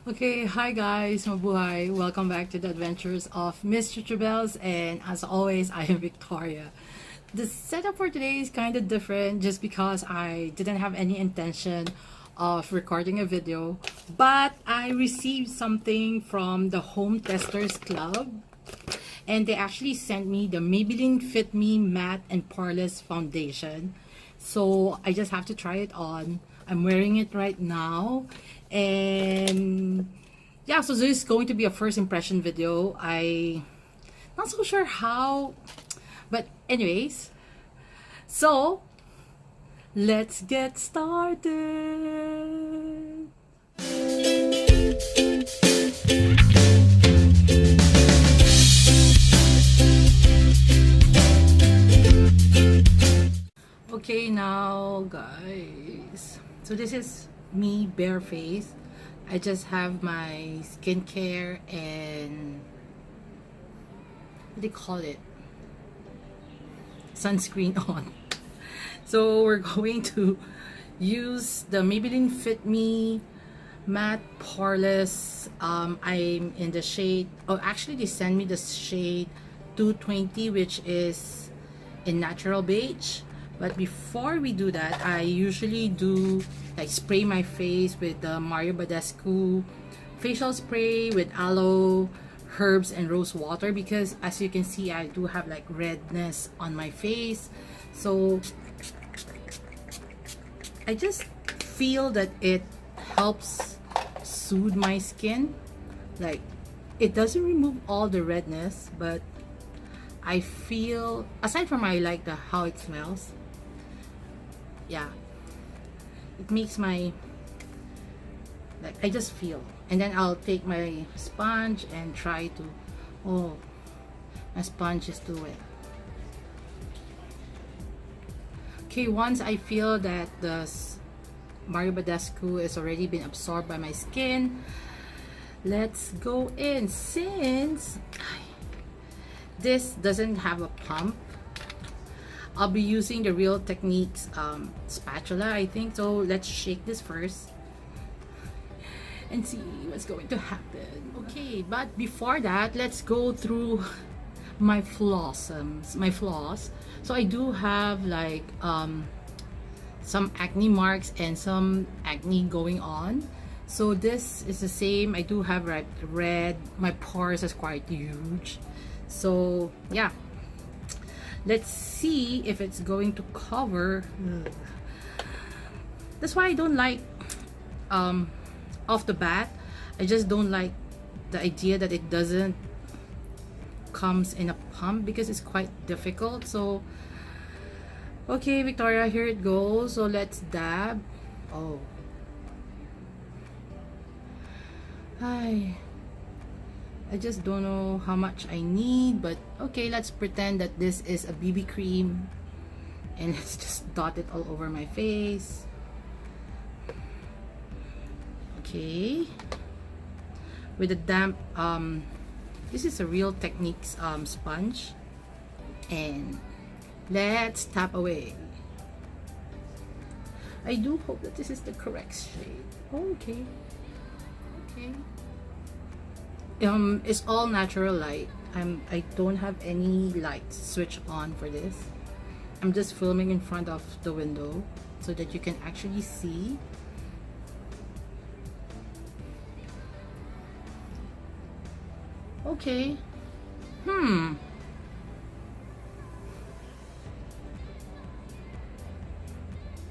Okay, hi guys, mabuhay. Welcome back to the Adventures of Miss Chuchubells, and as always, I am Victoria. The setup for today is kind of different just because I didn't have any intention of recording a video, but I received something from the Home Testers Club, and they actually sent me the Maybelline Fit Me Matte and Poreless Foundation. So I just have to try it on. I'm wearing it right now, and yeah, so this is going to be a first impression video. I not so sure how, but anyways, so let's get started. Okay, now guys, so this is me bare face. I just have my skincare and what do you call it, sunscreen on. So we're going to use the Maybelline Fit Me Matte Poreless. I'm in the shade, oh actually they sent me the shade 220, which is in natural beige. But before we do that, I usually do like spray my face with the Mario Badescu facial spray with aloe, herbs, and rose water, because as you can see, I do have like redness on my face. So I just feel that it helps soothe my skin. Like, it doesn't remove all the redness, but I feel, aside from I like the how it smells, yeah, it makes my, like, I just feel. And then I'll take my sponge and try to, oh, my sponge is too wet. Okay, once I feel that the Mario Badescu has already been absorbed by my skin, let's go in. Since this doesn't have a pump, I'll be using the Real Techniques spatula, I think. So let's shake this first and see what's going to happen. Okay, but before that, let's go through my flaws. So I do have like some acne marks and some acne going on. So this is the same. I do have red. My pores is quite huge. So yeah, let's see if it's going to cover. That's why I don't like off the bat, I just don't like the idea that it doesn't comes in a pump, because it's quite difficult. So okay, Victoria, here it goes. So let's dab. Oh, I just don't know how much I need, but okay, let's pretend that this is a BB cream and let's just dot it all over my face. Okay, with a damp this is a Real Techniques sponge, and let's tap away. I do hope that this is the correct shade. Okay. It's all natural light. I don't have any light switch on for this. I'm just filming in front of the window so that you can actually see. Okay.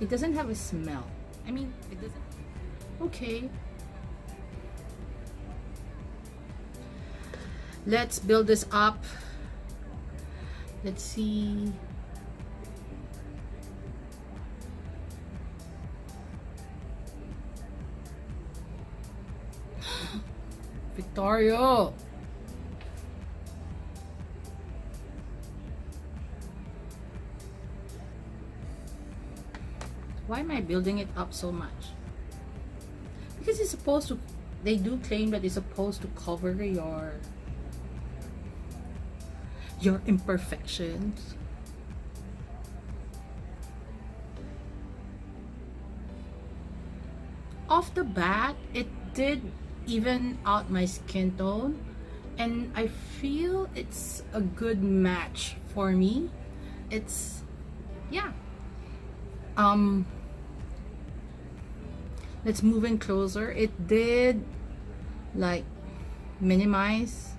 It doesn't have a smell. I mean, it doesn't. Okay. Let's build this up. Let's see. Victoria. Why am I building it up so much? Because it's supposed to, they do claim that it's supposed to cover your imperfections. Off the bat, it did even out my skin tone, and I feel it's a good match for me. It's, yeah. Let's move in closer. It did like minimize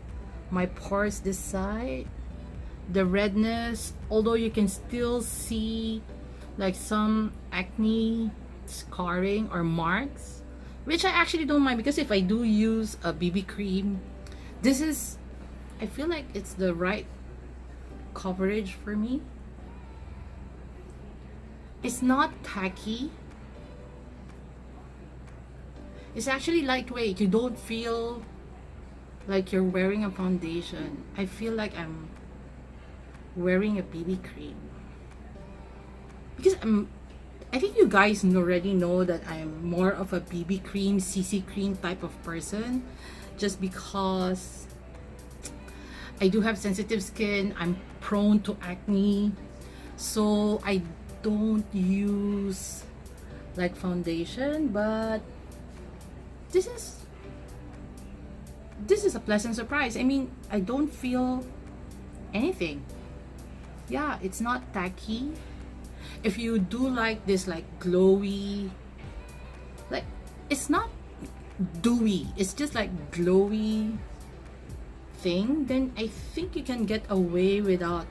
my pores this side, the redness, although you can still see like some acne scarring or marks, which I actually don't mind, because if I do use a BB cream, this is, I feel like it's the right coverage for me. It's not tacky. It's actually lightweight. You don't feel like you're wearing a foundation. I feel like I'm wearing a BB cream. Because I think you guys already know that I'm more of a BB cream, CC cream type of person. Just because I do have sensitive skin. I'm prone to acne. So I don't use like foundation, but this is a pleasant surprise. I mean, I don't feel anything. Yeah, it's not tacky. If you do like this like glowy, like, it's not dewy, it's just like glowy thing, then I think you can get away without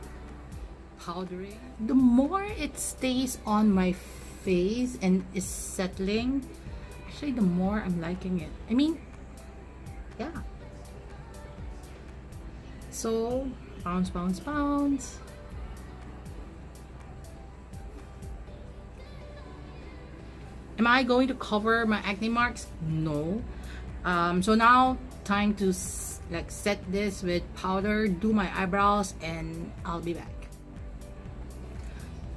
powdering. The more it stays on my face and is settling, actually the more I'm liking it. I mean, yeah. So bounce, bounce, bounce. Am I going to cover my acne marks? No. So now time to like set this with powder, do my eyebrows, and I'll be back.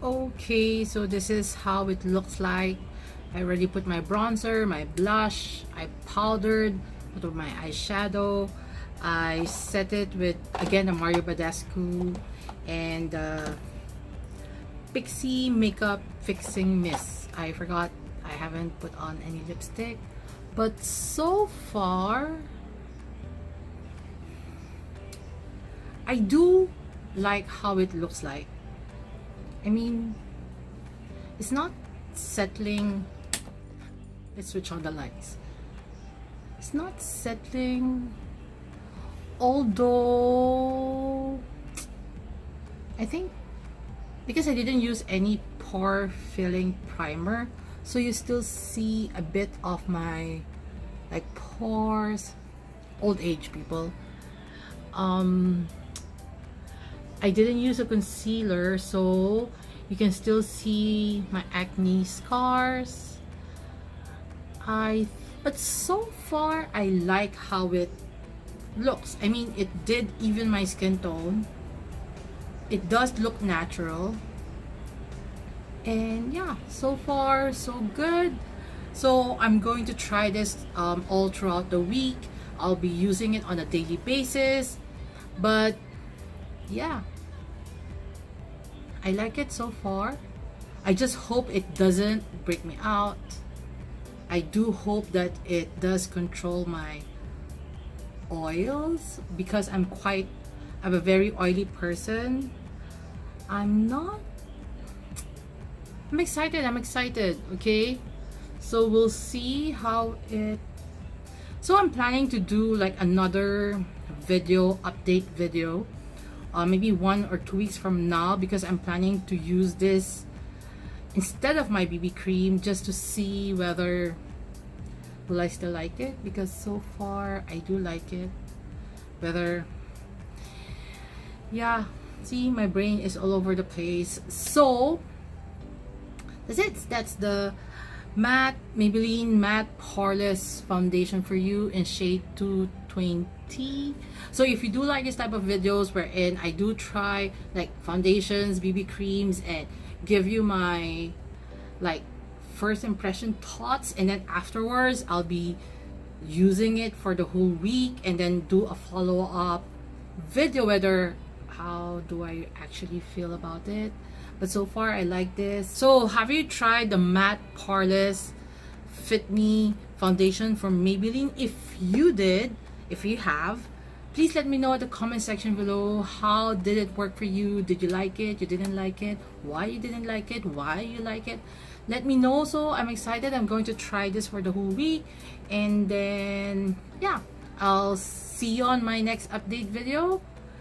Okay, so this is how it looks like. I already put my bronzer, my blush, I powdered, put my eyeshadow. I set it with, again, a Mario Badescu and Pixie Makeup Fixing Mist. I forgot, I haven't put on any lipstick, but so far I do like how it looks like. I mean, it's not settling. Let's switch on the lights. It's not settling, although I think because I didn't use any pore filling primer, so you still see a bit of my like pores. Old age, people. I didn't use a concealer, so you can still see my acne scars. But so far I like how it looks. I mean, it did even my skin tone. It does look natural. And yeah, so far so good. So I'm going to try this all throughout the week. I'll be using it on a daily basis. But yeah, I like it so far. I just hope it doesn't break me out. I do hope that it does control my oils, because I'm a very oily person. I'm excited, okay? So we'll see how it. So I'm planning to do like another update video, maybe 1 or 2 weeks from now, because I'm planning to use this instead of my BB cream, just to see whether will I still like it, because so far I do like it. Whether, yeah, see, my brain is all over the place. So that's it. That's the Maybelline Matte Poreless Foundation for you in shade 220. So if you do like this type of videos wherein I do try like foundations, BB creams, and give you my like first impression thoughts, and then afterwards I'll be using it for the whole week, and then do a follow-up video whether how do I actually feel about it. But so far I like this. So have you tried the Matte Poreless Fit Me foundation from Maybelline. If you did, if you have, please let me know at the comment section below. How did it work for you? Did you like it? You didn't like it? Why you didn't like it? Why you like it? Let me know. So I'm excited. I'm going to try this for the whole week, and then yeah, I'll see you on my next update video.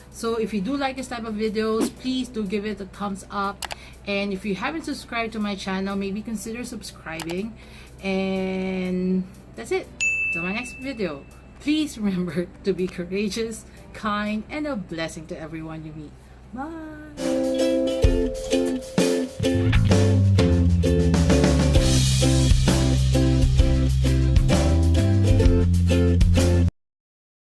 So if you do like this type of videos, please do give it a thumbs up, and if you haven't subscribed to my channel, maybe consider subscribing. And that's it. Till my next video, please remember to be courageous, kind, and a blessing to everyone you meet. Bye.